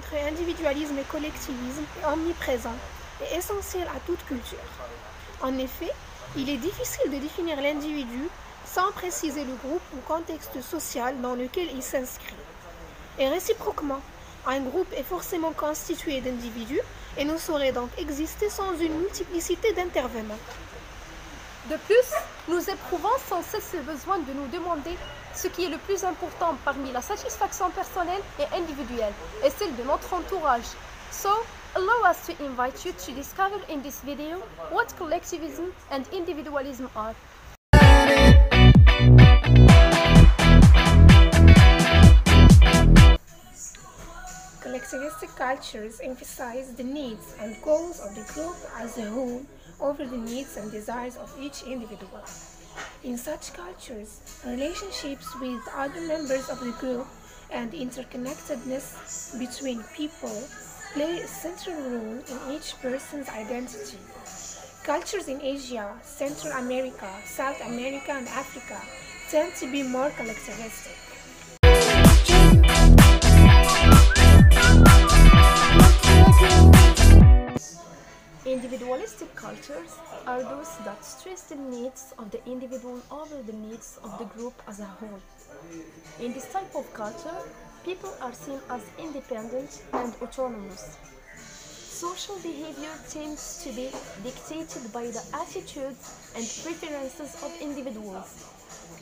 entre individualisme et collectivisme est omniprésent et essentiel à toute culture. En effet, il est difficile de définir l'individu sans préciser le groupe ou contexte social dans lequel il s'inscrit. Et réciproquement, un groupe est forcément constitué d'individus et ne saurait donc exister sans une multiplicité d'intervenants. De plus, nous éprouvons sans cesse le besoin de nous demander ce qui est le plus important parmi la satisfaction personnelle et individuelle et celle de notre entourage. So, allow us to invite you to discover in this video what collectivism and individualism are. Collectivistic cultures emphasize the needs and goals of the group as a whole over the needs and desires of each individual. In such cultures, relationships with other members of the group and interconnectedness between people play a central role in each person's identity. Cultures in Asia, Central America, South America, and Africa tend to be more collectivistic. Individualistic cultures are those that stress the needs of the individual over the needs of the group as a whole. In this type of culture, people are seen as independent and autonomous. Social behavior tends to be dictated by the attitudes and preferences of individuals.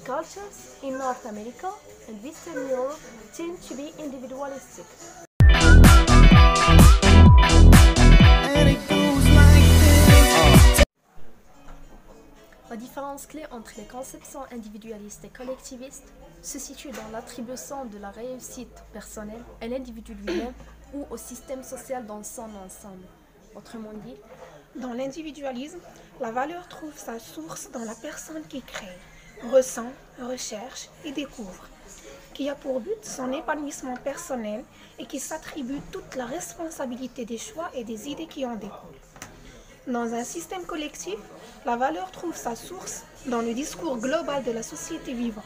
Cultures in North America and Western Europe tend to be individualistic. La différence clé entre les conceptions individualistes et collectivistes se situe dans l'attribution de la réussite personnelle à l'individu lui-même ou au système social dans son ensemble. Autrement dit, dans l'individualisme, la valeur trouve sa source dans la personne qui crée, ressent, recherche et découvre, qui a pour but son épanouissement personnel et qui s'attribue toute la responsabilité des choix et des idées qui en découlent. Dans un système collectif, la valeur trouve sa source dans le discours global de la société vivante,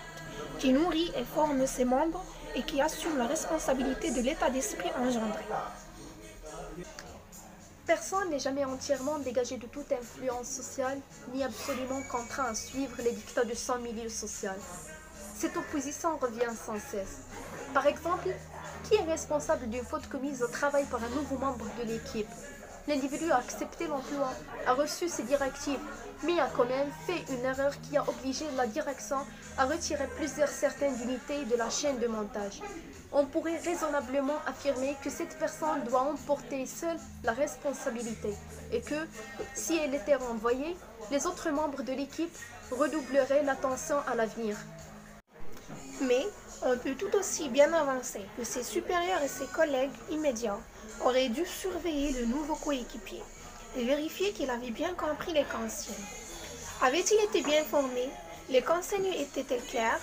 qui nourrit et forme ses membres et qui assume la responsabilité de l'état d'esprit engendré. Personne n'est jamais entièrement dégagé de toute influence sociale, ni absolument contraint à suivre les dictats de son milieu social. Cette opposition revient sans cesse. Par exemple, qui est responsable d'une faute commise au travail par un nouveau membre de l'équipe ? L'individu a accepté l'emploi, a reçu ses directives, mais a quand même fait une erreur qui a obligé la direction à retirer plusieurs certaines unités de la chaîne de montage. On pourrait raisonnablement affirmer que cette personne doit emporter seule la responsabilité et que, si elle était renvoyée, les autres membres de l'équipe redoubleraient l'attention à l'avenir. Mais on peut tout aussi bien avancer que ses supérieurs et ses collègues immédiats auraient dû surveiller le nouveau coéquipier et vérifier qu'il avait bien compris les consignes. Avait-il été bien formé? Les consignes étaient-elles claires?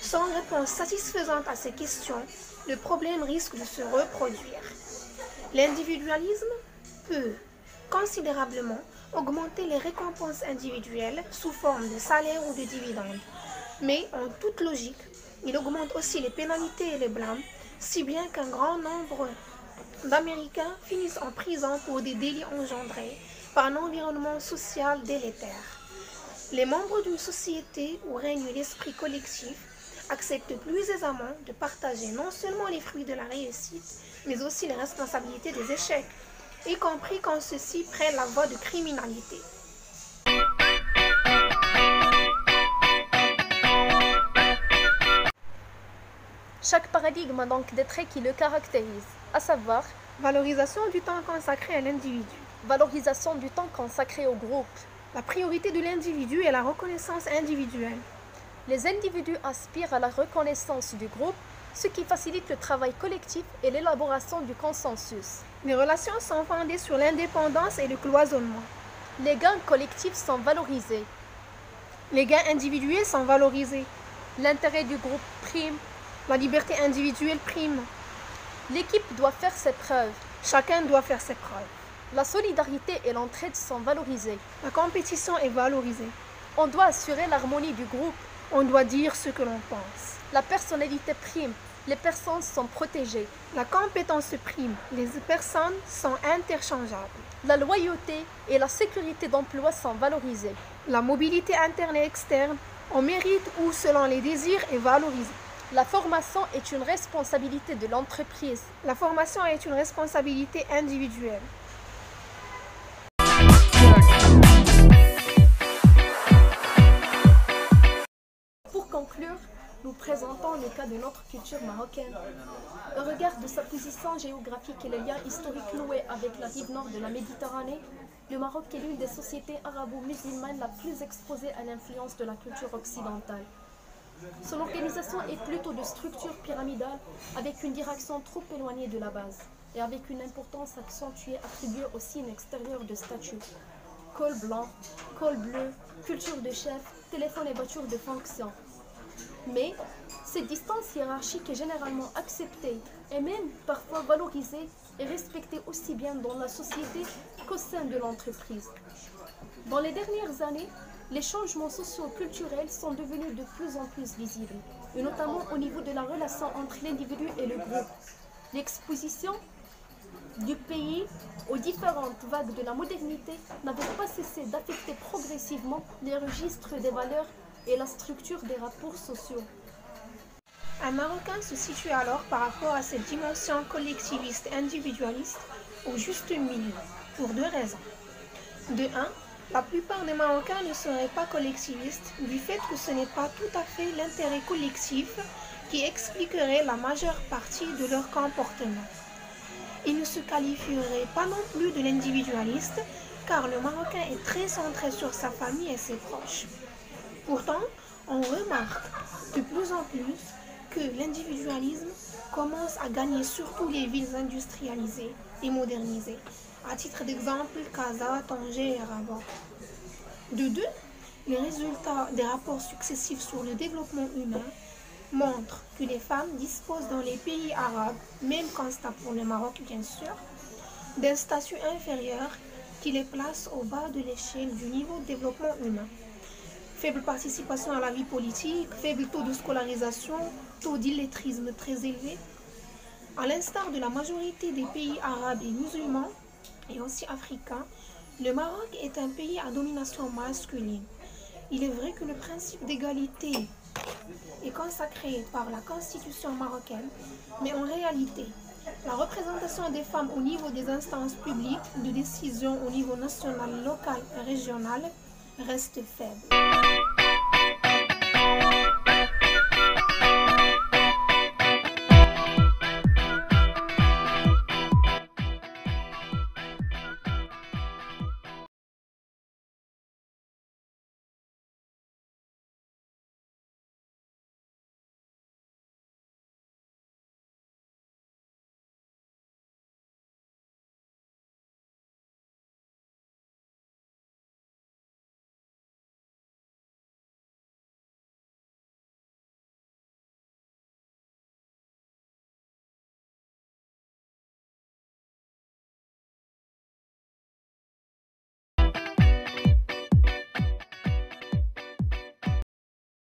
Sans réponse satisfaisante à ces questions, le problème risque de se reproduire. L'individualisme peut considérablement augmenter les récompenses individuelles sous forme de salaire ou de dividendes. Mais en toute logique, il augmente aussi les pénalités et les blâmes, si bien qu'un grand nombre d'Américains finissent en prison pour des délits engendrés par un environnement social délétère. Les membres d'une société où règne l'esprit collectif acceptent plus aisément de partager non seulement les fruits de la réussite, mais aussi les responsabilités des échecs, y compris quand ceux-ci prennent la voie de criminalité. Chaque paradigme a donc des traits qui le caractérisent, à savoir valorisation du temps consacré à l'individu, valorisation du temps consacré au groupe, la priorité de l'individu et la reconnaissance individuelle. Les individus aspirent à la reconnaissance du groupe, ce qui facilite le travail collectif et l'élaboration du consensus. Les relations sont fondées sur l'indépendance et le cloisonnement. Les gains collectifs sont valorisés. Les gains individuels sont valorisés. L'intérêt du groupe prime. La liberté individuelle prime. L'équipe doit faire ses preuves. Chacun doit faire ses preuves. La solidarité et l'entraide sont valorisées. La compétition est valorisée. On doit assurer l'harmonie du groupe. On doit dire ce que l'on pense. La personnalité prime. Les personnes sont protégées. La compétence prime, les personnes sont interchangeables. La loyauté et la sécurité d'emploi sont valorisées. La mobilité interne et externe, au mérite ou selon les désirs, est valorisée. La formation est une responsabilité de l'entreprise. La formation est une responsabilité individuelle. Pour conclure, nous présentons le cas de notre culture marocaine. Au regard de sa position géographique et les liens historiques noués avec la rive nord de la Méditerranée, le Maroc est l'une des sociétés arabo-musulmanes la plus exposée à l'influence de la culture occidentale. Son organisation est plutôt de structure pyramidale, avec une direction trop éloignée de la base, et avec une importance accentuée attribuée aux signes extérieurs de statut. Col blanc, col bleu, culture de chef, téléphone et voiture de fonction. Mais cette distance hiérarchique est généralement acceptée et même parfois valorisée et respectée aussi bien dans la société qu'au sein de l'entreprise. Dans les dernières années, les changements socio-culturels sont devenus de plus en plus visibles, et notamment au niveau de la relation entre l'individu et le groupe. L'exposition du pays aux différentes vagues de la modernité n'avait pas cessé d'affecter progressivement les registres des valeurs et la structure des rapports sociaux. Un Marocain se situe alors par rapport à cette dimension collectiviste individualiste au juste milieu, pour deux raisons. De un, la plupart des Marocains ne seraient pas collectivistes du fait que ce n'est pas tout à fait l'intérêt collectif qui expliquerait la majeure partie de leur comportement. Ils ne se qualifieraient pas non plus de l'individualiste car le Marocain est très centré sur sa famille et ses proches. Pourtant, on remarque de plus en plus que l'individualisme commence à gagner surtout les villes industrialisées et modernisées. À titre d'exemple, Casa, Tanger et Rabat. De deux, les résultats des rapports successifs sur le développement humain montrent que les femmes disposent dans les pays arabes, même constat pour le Maroc bien sûr, d'un statut inférieur qui les place au bas de l'échelle du niveau de développement humain. Faible participation à la vie politique, faible taux de scolarisation, taux d'illettrisme très élevé. À l'instar de la majorité des pays arabes et musulmans, et aussi africains, le Maroc est un pays à domination masculine. Il est vrai que le principe d'égalité est consacré par la constitution marocaine, mais en réalité, la représentation des femmes au niveau des instances publiques de décision au niveau national, local et régional reste faible.